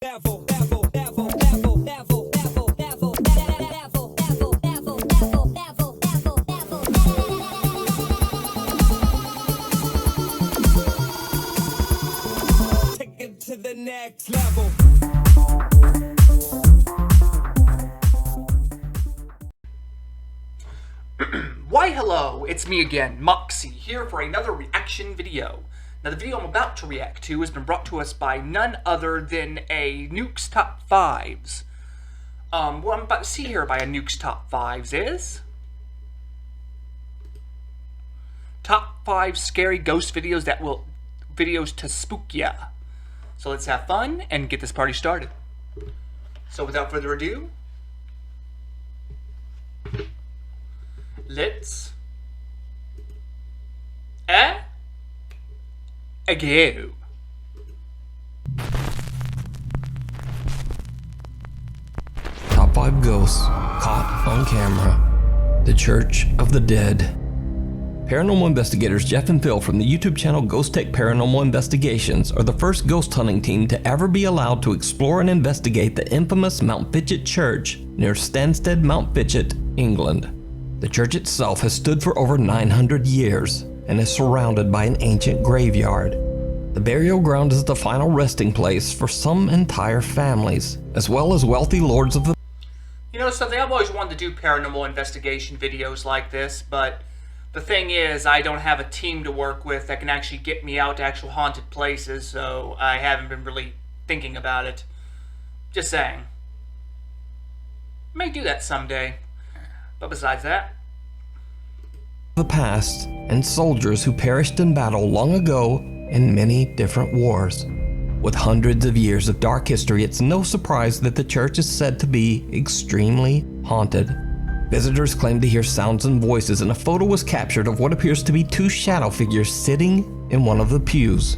Take it to the next level. Why hello, it's me again, Moxie, here for another reaction video. Now the video I'm about to react to has been brought to us by none other than a Nuke's Top 5s. What I'm about to see here by a Nuke's Top 5s is... Top 5 scary ghost videos videos to spook ya. So let's have fun and get this party started. So without further ado, let's go. Top 5 ghosts caught on camera. The Church of the Dead. Paranormal investigators Jeff and Phil from the YouTube channel Ghost Tech Paranormal Investigations are the first ghost hunting team to ever be allowed to explore and investigate the infamous Mount Fitchett Church near Stansted, Mount Fitchett, England. The church itself has stood for over 900 years and is surrounded by an ancient graveyard. The burial ground is the final resting place for some entire families, as well as wealthy lords of the... You know something, I've always wanted to do paranormal investigation videos like this, but the thing is, I don't have a team to work with that can actually get me out to actual haunted places, so I haven't been really thinking about it. Just saying. May do that someday. But besides that, the past and soldiers who perished in battle long ago in many different wars. With hundreds of years of dark history, it's no surprise that the church is said to be extremely haunted. Visitors claim to hear sounds and voices, and a photo was captured of what appears to be two shadow figures sitting in one of the pews.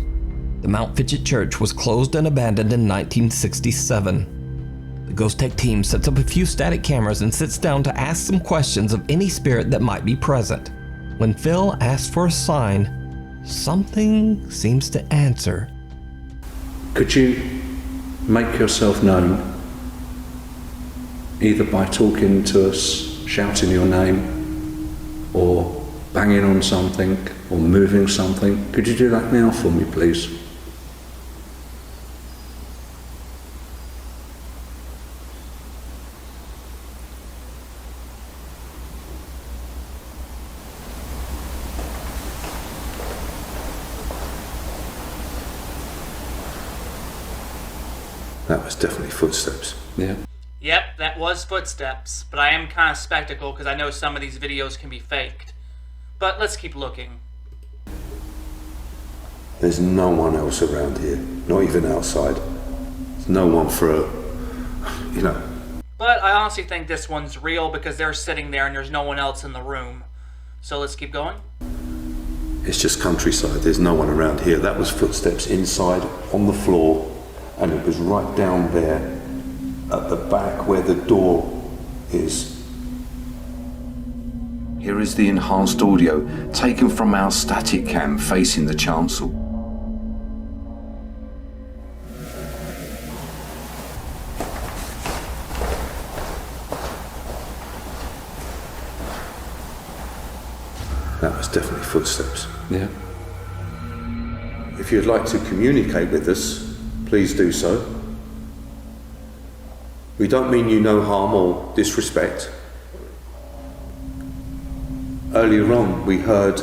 The Mount Fitchett Church was closed and abandoned in 1967. The Ghost Tech team sets up a few static cameras and sits down to ask some questions of any spirit that might be present. When Phil asks for a sign, something seems to answer. Could you make yourself known, either by talking to us, shouting your name, or banging on something, or moving something? Could you do that now for me, please? That was definitely footsteps. Yeah. yep, that was footsteps, but I am kind of skeptical because I know some of these videos can be faked. But let's keep looking. There's no one else around here, not even outside. There's no one for a, you know. But I honestly think this one's real because they're sitting there and there's no one else in the room. So let's keep going. It's just countryside, there's no one around here. That was footsteps inside, on the floor, and it was right down there at the back where the door is. Here is the enhanced audio taken from our static cam facing the chancel. That was definitely footsteps. Yeah. If you'd like to communicate with us, please do so. We don't mean you no harm or disrespect. Earlier on, we heard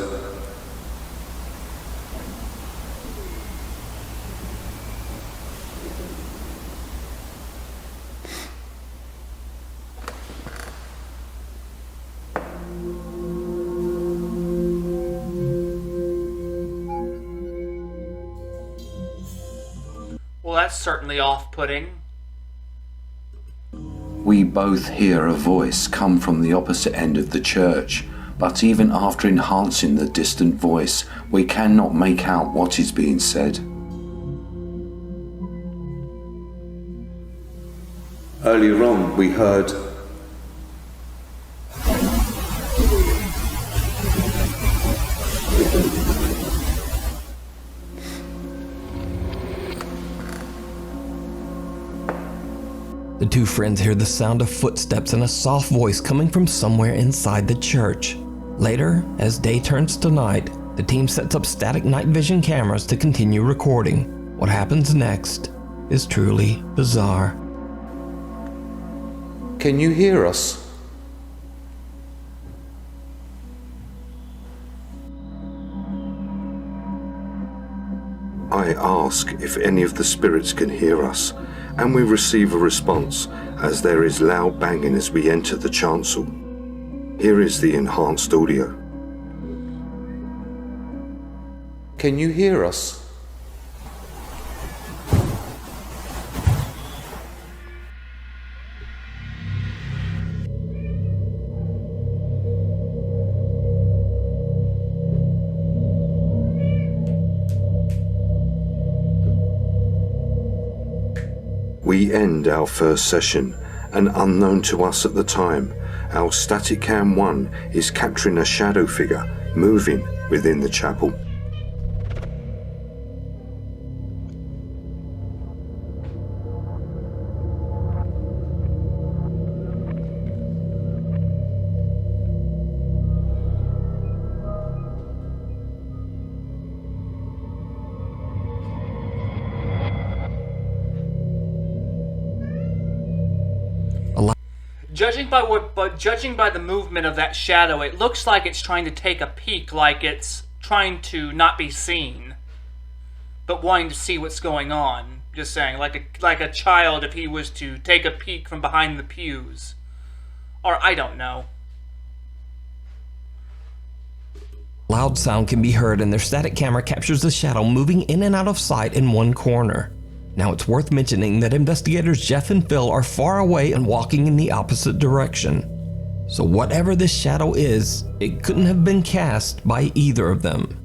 Well, that's certainly off-putting. We both hear a voice come from the opposite end of the church, but even after enhancing the distant voice, we cannot make out what is being said. Earlier on, we heard The two friends hear the sound of footsteps and a soft voice coming from somewhere inside the church. Later, as day turns to night, the team sets up static night vision cameras to continue recording. What happens next is truly bizarre. Can you hear us? I ask if any of the spirits can hear us, and we receive a response as there is loud banging as we enter the chancel. Here is the enhanced audio. Can you hear us? We end our first session, and unknown to us at the time, our static cam 1 is capturing a shadow figure moving within the chapel. Judging by the movement of that shadow, it looks like it's trying to take a peek, like it's trying to not be seen, but wanting to see what's going on. Just saying, like a child if he was to take a peek from behind the pews, or I don't know. Loud sound can be heard, and their static camera captures the shadow moving in and out of sight in one corner. Now it's worth mentioning that investigators Jeff and Phil are far away and walking in the opposite direction. So whatever this shadow is, it couldn't have been cast by either of them.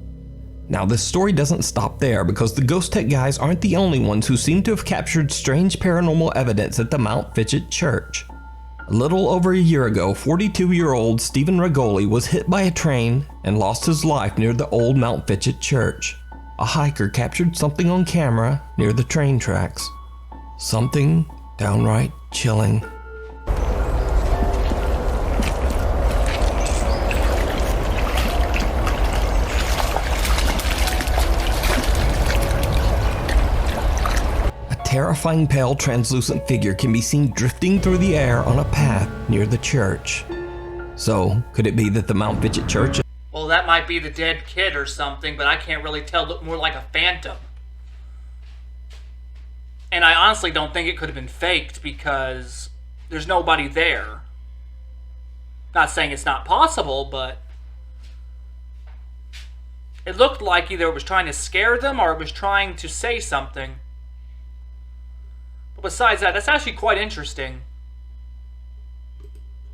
Now this story doesn't stop there, because the Ghost Tech guys aren't the only ones who seem to have captured strange paranormal evidence at the Mount Fitchett Church. A little over a year ago, 42-year-old Stephen Regoli was hit by a train and lost his life near the old Mount Fitchett Church. A hiker captured something on camera near the train tracks. Something downright chilling. A terrifying pale translucent figure can be seen drifting through the air on a path near the church. So, could it be that the Mount Fitchett Church... Well, that might be the dead kid or something, but I can't really tell. It looked more like a phantom. And I honestly don't think it could have been faked, because there's nobody there. Not saying it's not possible, but it looked like either it was trying to scare them or it was trying to say something. But besides that, that's actually quite interesting.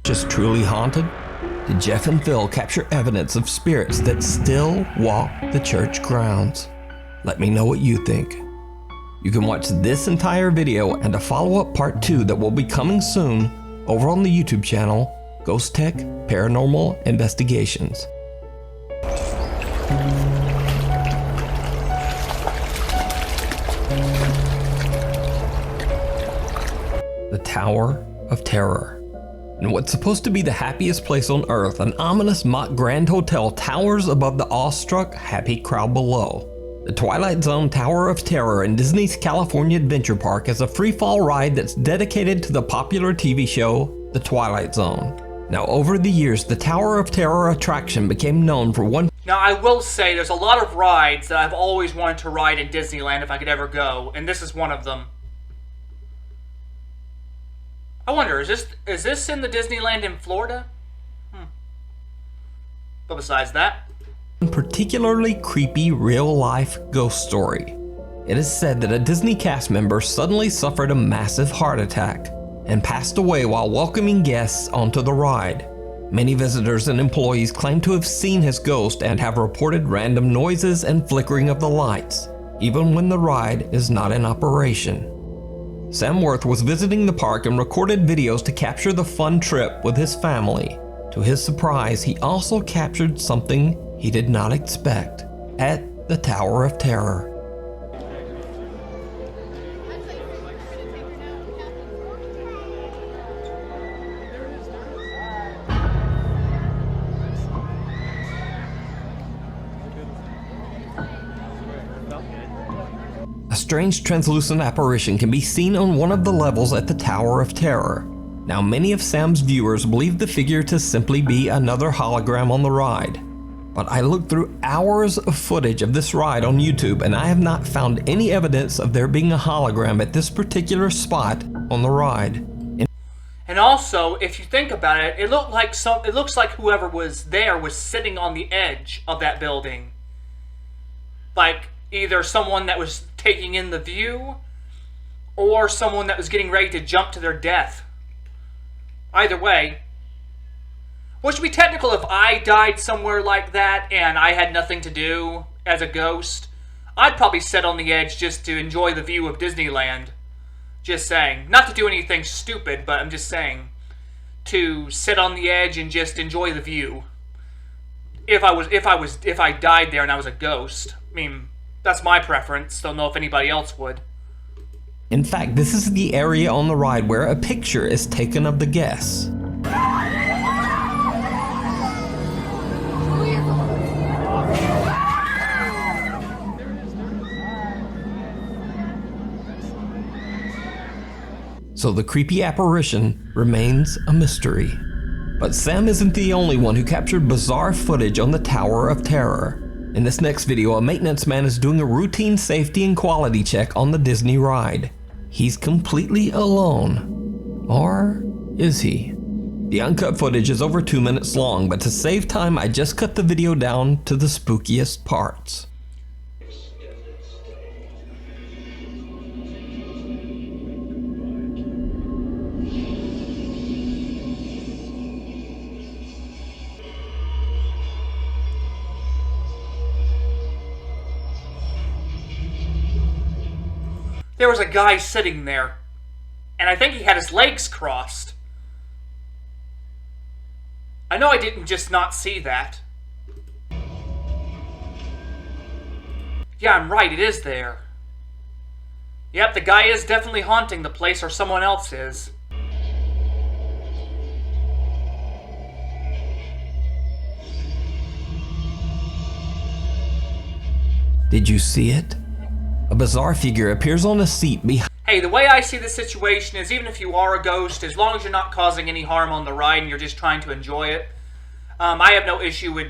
Just truly haunted? Did Jeff and Phil capture evidence of spirits that still walk the church grounds? Let me know what you think. You can watch this entire video and a follow-up part 2 that will be coming soon over on the YouTube channel, Ghost Tech Paranormal Investigations. The Tower of Terror. In what's supposed to be the happiest place on earth, an ominous mock grand hotel towers above the awestruck, happy crowd below. The Twilight Zone Tower of Terror in Disney's California Adventure Park is a free-fall ride that's dedicated to the popular TV show, The Twilight Zone. Now, over the years, the Tower of Terror attraction became known for one... Now, I will say there's a lot of rides that I've always wanted to ride in Disneyland if I could ever go, and this is one of them. I wonder, is this in the Disneyland in Florida? But besides that, particularly creepy real-life ghost story. It is said that a Disney cast member suddenly suffered a massive heart attack and passed away while welcoming guests onto the ride. Many visitors and employees claim to have seen his ghost and have reported random noises and flickering of the lights, even when the ride is not in operation. Sam Worth was visiting the park and recorded videos to capture the fun trip with his family. To his surprise, he also captured something he did not expect at the Tower of Terror. strange translucent apparition can be seen on one of the levels at the Tower of Terror. Now, many of Sam's viewers believe the figure to simply be another hologram on the ride. But I looked through hours of footage of this ride on YouTube and I have not found any evidence of there being a hologram at this particular spot on the ride. And also, if you think about it, it looks like whoever was there was sitting on the edge of that building. Like either someone that was taking in the view or someone that was getting ready to jump to their death. Either way, which would be technical if I died somewhere like that and I had nothing to do as a ghost. I'd probably sit on the edge just to enjoy the view of Disneyland. Just saying. Not to do anything stupid, but I'm just saying. To sit on the edge and just enjoy the view. If I died there and I was a ghost. I mean, that's my preference. Don't know if anybody else would. In fact, this is the area on the ride where a picture is taken of the guests. So the creepy apparition remains a mystery. But Sam isn't the only one who captured bizarre footage on the Tower of Terror. In this next video, a maintenance man is doing a routine safety and quality check on the Disney ride. He's completely alone. Or is he? The uncut footage is over 2 minutes long, but to save time, I just cut the video down to the spookiest parts. There was a guy sitting there, and I think he had his legs crossed. I know I didn't just not see that. Yeah, I'm right, it is there. Yep, the guy is definitely haunting the place, or someone else is. Did you see it? A bizarre figure appears on a seat behind. Hey, the way I see this situation is even if you are a ghost, as long as you're not causing any harm on the ride and you're just trying to enjoy it, I have no issue with.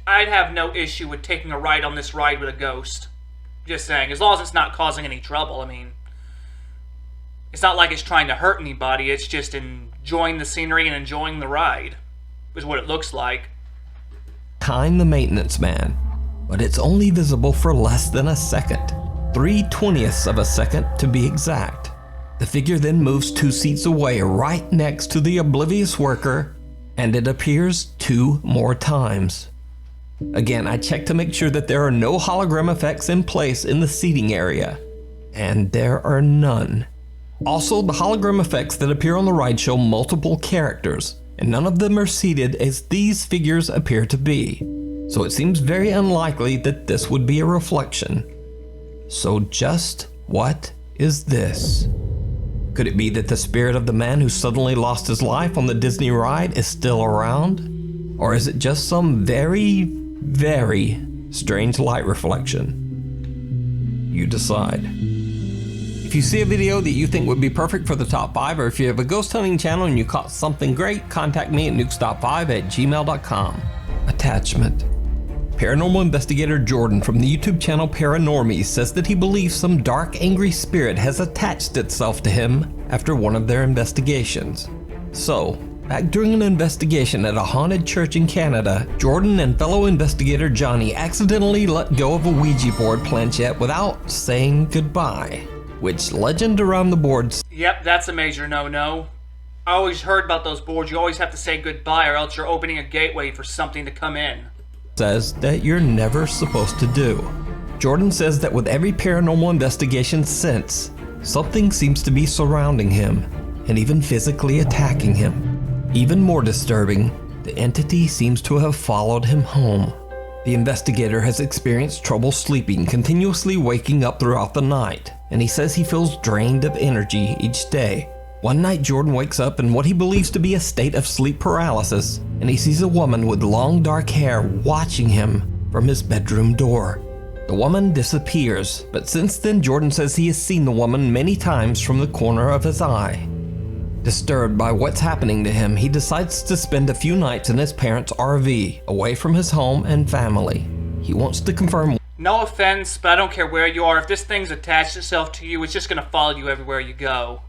I'd have no issue with taking a ride on this ride with a ghost. Just saying, as long as it's not causing any trouble. I mean, it's not like it's trying to hurt anybody. It's just enjoying the scenery and enjoying the ride, is what it looks like. Behind the maintenance man, but it's only visible for less than a second. 3/20ths of a second to be exact. The figure then moves 2 seats away right next to the oblivious worker, and it appears 2 more times. Again, I checked to make sure that there are no hologram effects in place in the seating area, and there are none. Also, the hologram effects that appear on the ride show multiple characters, and none of them are seated as these figures appear to be. So it seems very unlikely that this would be a reflection. So just what is this? Could it be that the spirit of the man who suddenly lost his life on the Disney ride is still around? Or is it just some very, very strange light reflection? You decide. If you see a video that you think would be perfect for the top 5, or if you have a ghost hunting channel and you caught something great, contact me at nukestop5@gmail.com. Attachment. Paranormal investigator Jordan from the YouTube channel Paranormies says that he believes some dark, angry spirit has attached itself to him after one of their investigations. So, back during an investigation at a haunted church in Canada, Jordan and fellow investigator Johnny accidentally let go of a Ouija board planchette without saying goodbye, which legend around the boards. Yep, that's a major no-no. I always heard about those boards. You always have to say goodbye or else you're opening a gateway for something to come in. Says that you're never supposed to do. Jordan says that with every paranormal investigation since, something seems to be surrounding him and even physically attacking him. Even more disturbing, the entity seems to have followed him home. The investigator has experienced trouble sleeping, continuously waking up throughout the night, and he says he feels drained of energy each day. One night Jordan wakes up in what he believes to be a state of sleep paralysis, and he sees a woman with long dark hair watching him from his bedroom door. The woman disappears, but since then Jordan says he has seen the woman many times from the corner of his eye. Disturbed by what's happening to him, he decides to spend a few nights in his parents' RV, away from his home and family. He wants to confirm. No offense, but I don't care where you are. If this thing's attached itself to you, it's just gonna follow you everywhere you go.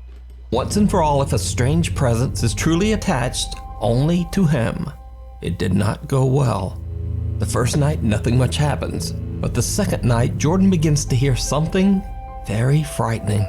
Once and for all, if a strange presence is truly attached only to him. It did not go well. The first night, nothing much happens, but the second night, Jordan begins to hear something very frightening.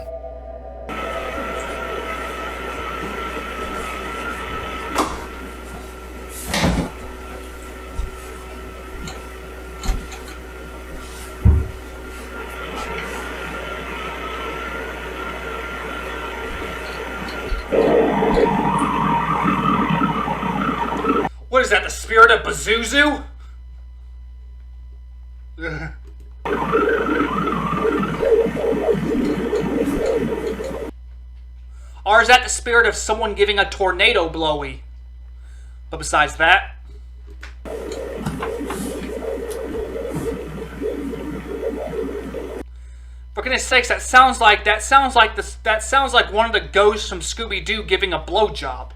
What is that, the spirit of Pazuzu? Or is that the spirit of someone giving a tornado blowy? But besides that... For goodness sakes, that sounds like one of the ghosts from Scooby-Doo giving a blowjob.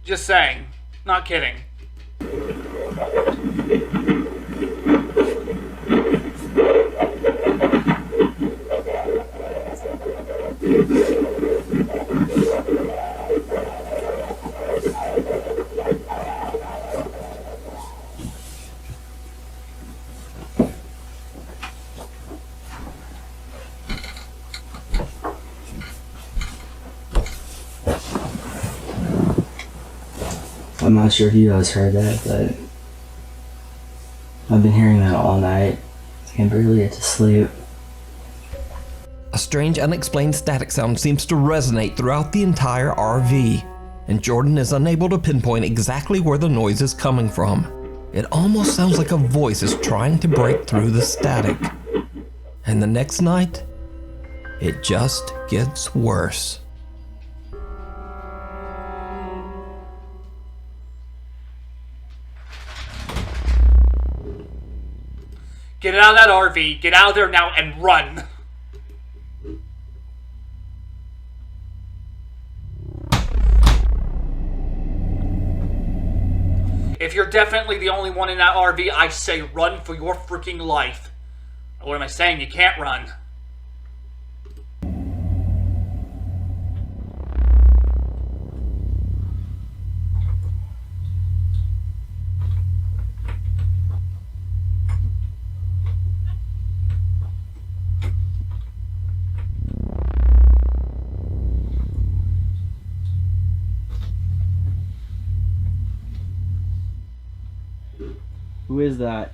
Just saying. Not kidding. I'm not sure if you guys heard that, but I've been hearing that all night. I can barely get to sleep. A strange, unexplained static sound seems to resonate throughout the entire RV, and Jordan is unable to pinpoint exactly where the noise is coming from. It almost sounds like a voice is trying to break through the static. And the next night, it just gets worse. Get out of that RV, get out of there now and run! If you're definitely the only one in that RV, I say run for your freaking life. What am I saying? You can't run. Who is that?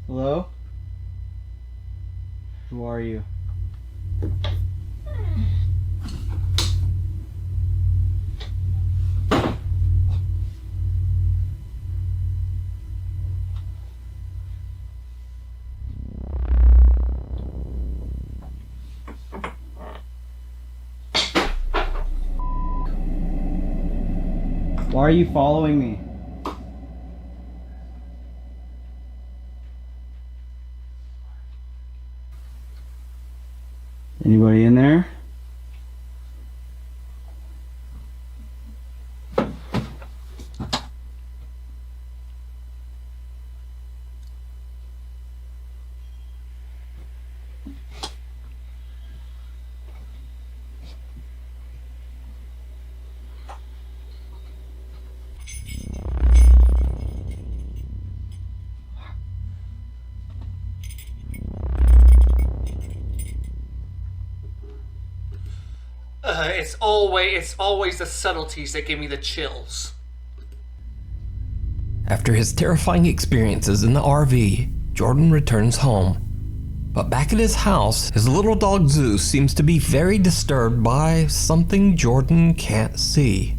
Hello? Who are you? Why are you following me? Anybody in there? It's always the subtleties that give me the chills. After his terrifying experiences in the RV, Jordan returns home. But back at his house, his little dog Zeus seems to be very disturbed by something Jordan can't see.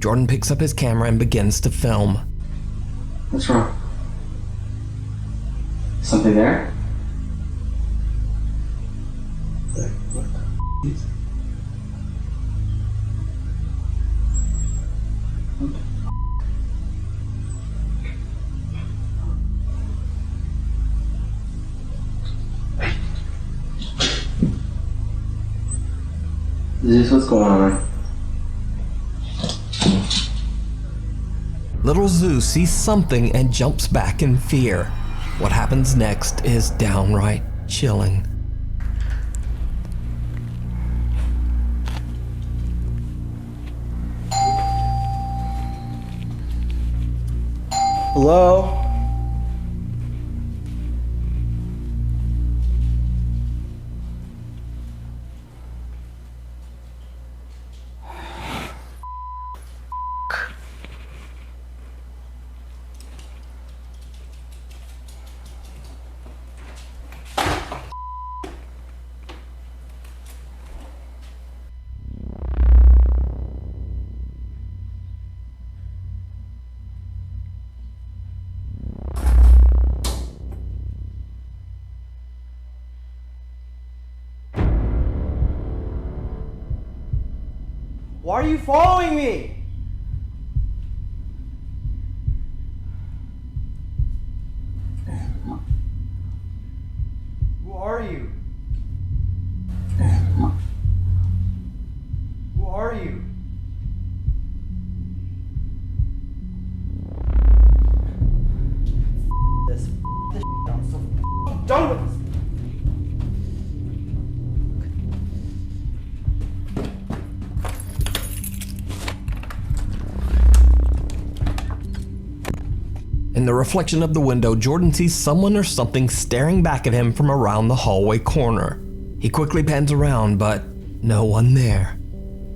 Jordan picks up his camera and begins to film. What's wrong? Something there? Is this what's going on? Little Zeus sees something and jumps back in fear. What happens next is downright chilling. Hello? Why are you following me? Who are you? Who are you? This I'm so done with this. In the reflection of the window, Jordan sees someone or something staring back at him from around the hallway corner. He quickly pans around, but no one there.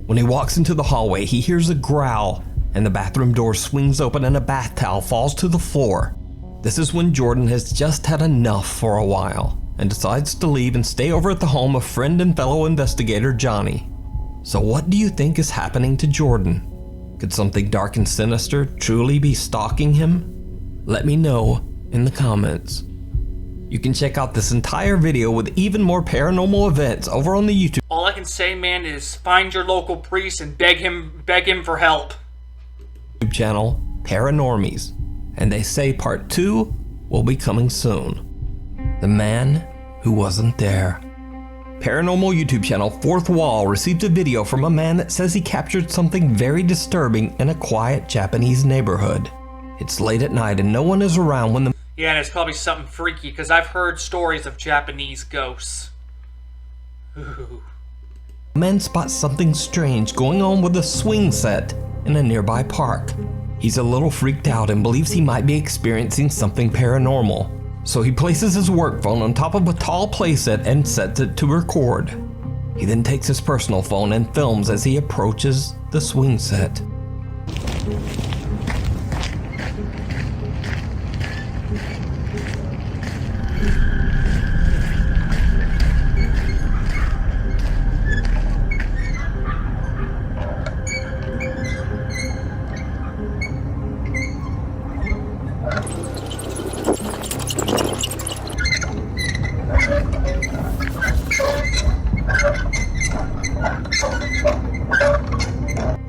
When he walks into the hallway, he hears a growl, and the bathroom door swings open and a bath towel falls to the floor. This is when Jordan has just had enough for a while, and decides to leave and stay over at the home of friend and fellow investigator Johnny. So what do you think is happening to Jordan? Could something dark and sinister truly be stalking him? Let me know in the comments. You can check out this entire video with even more paranormal events over on the YouTube All I can say, man, is find your local priest and beg him for help. channel, Paranormies. And they say part 2 will be coming soon. The Man Who Wasn't There. Paranormal YouTube channel Fourth Wall received a video from a man that says he captured something very disturbing in a quiet Japanese neighborhood. It's late at night and no one is around when the Yeah, and it's probably something freaky, because I've heard stories of Japanese ghosts. Ooh. man spots something strange going on with a swing set in a nearby park. He's a little freaked out and believes he might be experiencing something paranormal. So he places his work phone on top of a tall playset and sets it to record. He then takes his personal phone and films as he approaches the swing set.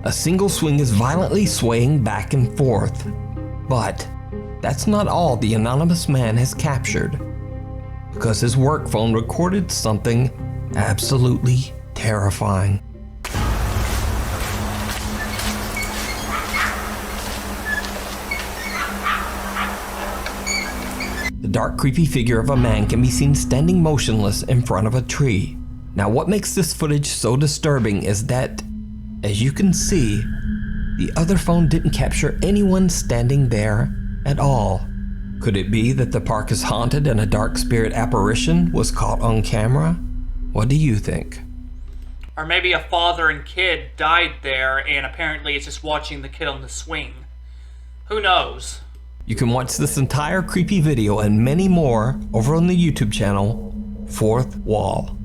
A single swing is violently swaying back and forth. But that's not all the anonymous man has captured, because his work phone recorded something absolutely terrifying. The dark, creepy figure of a man can be seen standing motionless in front of a tree. Now, what makes this footage so disturbing is that, as you can see, the other phone didn't capture anyone standing there at all. Could it be that the park is haunted and a dark spirit apparition was caught on camera? What do you think? Or maybe a father and kid died there, and apparently it's just watching the kid on the swing. Who knows? You can watch this entire creepy video and many more over on the YouTube channel Fourth Wall.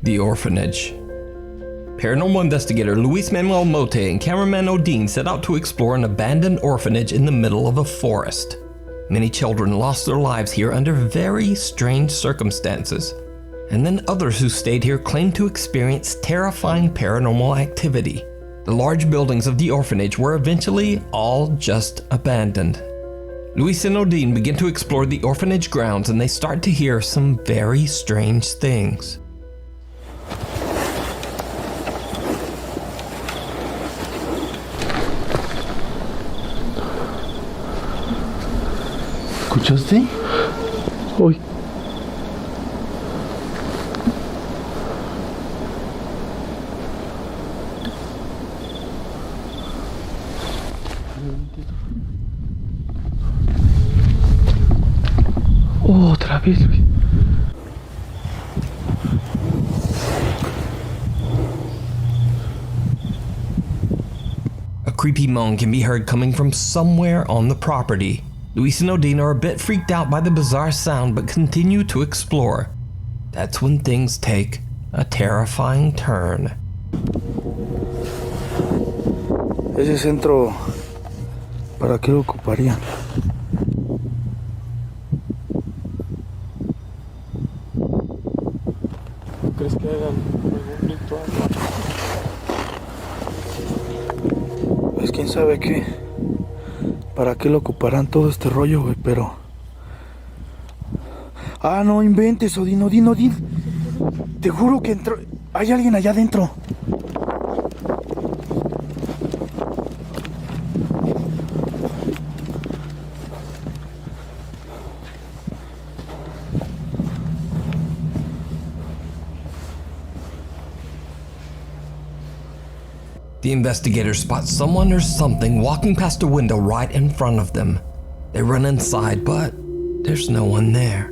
The Orphanage. paranormal investigator Luis Manuel Mote and cameraman Odin set out to explore an abandoned orphanage in the middle of a forest. Many children lost their lives here under very strange circumstances, and then others who stayed here claimed to experience terrifying paranormal activity. The large buildings of the orphanage were eventually all just abandoned. Luis and Odin begin to explore the orphanage grounds and they start to hear some very strange things. ¿Escuchaste? Uy. Otra vez, Luis. A creepy moan can be heard coming from somewhere on the property. Luis and Odin are a bit freaked out by the bizarre sound but continue to explore. That's when things take a terrifying turn. Ese centro, ¿para qué lo ocuparían? ¿Crees que hagan algún ritual? Pues quién sabe qué. ¿Para qué lo ocuparán todo este rollo, güey? Pero... Ah, no inventes, Odin. Te juro que entró... Hay alguien allá adentro. The investigators spot someone or something walking past a window right in front of them. They run inside, but there's no one there.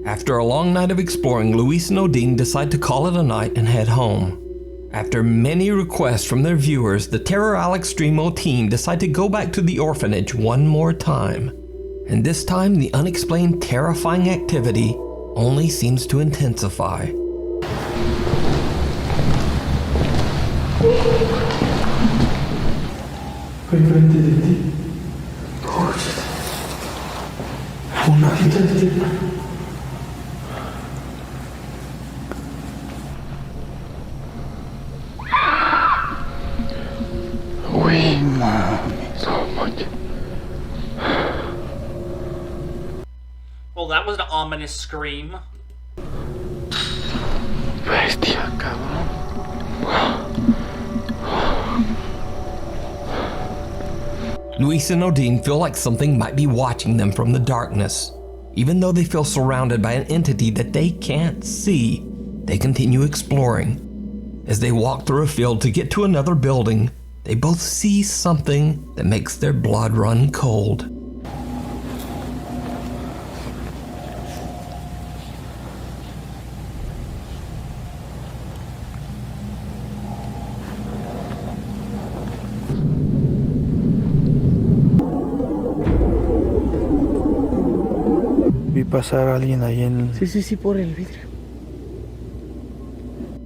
After a long night of exploring, Luis and Odin decide to call it a night and head home. After many requests from their viewers, the Terror Alex Streamo team decide to go back to the orphanage one more time. And this time, the unexplained terrifying activity only seems to intensify. Enfrente de ti. Una cita de ti. Uy, mami, so much. Well, that was an ominous scream. Bestia, cabrón. Luis and Odin feel like something might be watching them from the darkness. Even though they feel surrounded by an entity that they can't see, they continue exploring. As they walk through a field to get to another building, they both see something that makes their blood run cold. Vi pasar a alguien ahí en... Sí, por el vidrio.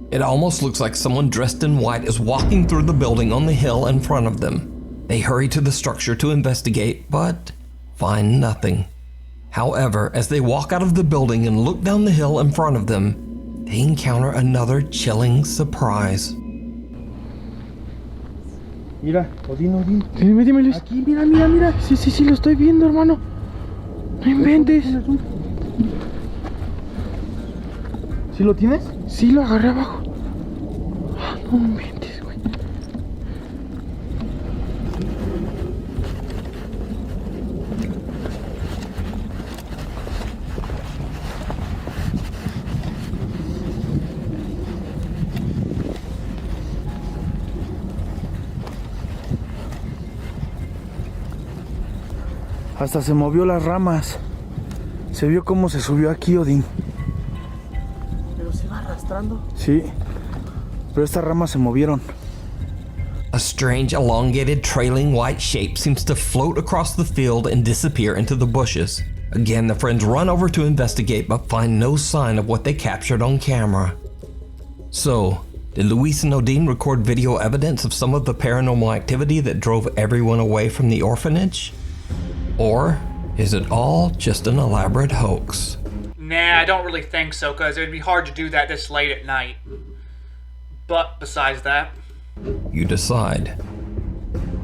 It almost looks like someone dressed in white is walking through the building on the hill in front of them. They hurry to the structure to investigate, but find nothing. However, as they walk out of the building and look down the hill in front of them, they encounter another chilling surprise. Mira, Odin. Dime, Luis. Aquí, mira. Sí, lo estoy viendo, hermano. No inventes. ¿Sí lo tienes? Sí, lo agarré abajo. No inventes, güey. Hasta se movió las ramas. Se vio cómo se subió aquí, Odin. ¿Pero se va arrastrando? Sí, pero estas ramas se movieron. A strange, elongated, trailing white shape seems to float across the field and disappear into the bushes. Again, the friends run over to investigate but find no sign of what they captured on camera. So, Did Luis and Odin record video evidence of some of the paranormal activity that drove everyone away from the orphanage? Or is it all just an elaborate hoax? Nah, I don't really think so, because it would be hard to do that this late at night. But besides that, you decide.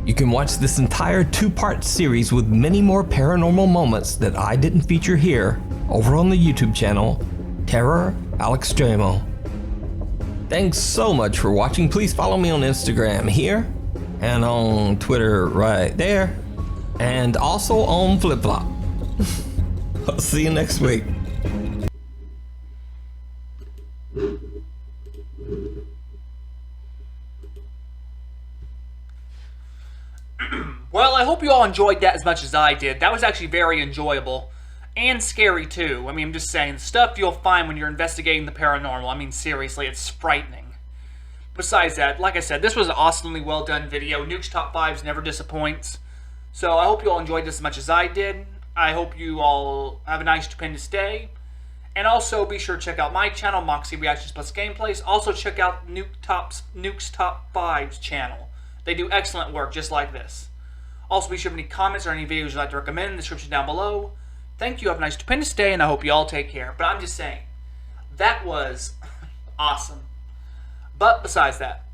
You can watch this entire 2-part series with many more paranormal moments that I didn't feature here over on the YouTube channel, Terror Al Extremo. Thanks so much for watching. Please follow me on Instagram here, and on Twitter right there, and also on FlipFlop. I'll see you next week. well, I hope you all enjoyed that as much as I did. That was actually very enjoyable. And scary, too. I mean, I'm just saying, the stuff you'll find when you're investigating the paranormal, I mean, seriously, it's frightening. Besides that, like I said, this was an awesomely well done video. Nuke's Top 5s never disappoints. So I hope you all enjoyed this as much as I did. I hope you all have a nice, stupendous day. And also, be sure to check out my channel, Moxie Reactions Plus Gameplays. Also, check out Nuke's Top 5's channel. They do excellent work, just like this. Also, be sure to have any comments or any videos you'd like to recommend in the description down below. Thank you, have a nice, stupendous day, and I hope you all take care. But I'm just saying, that was awesome. But besides that,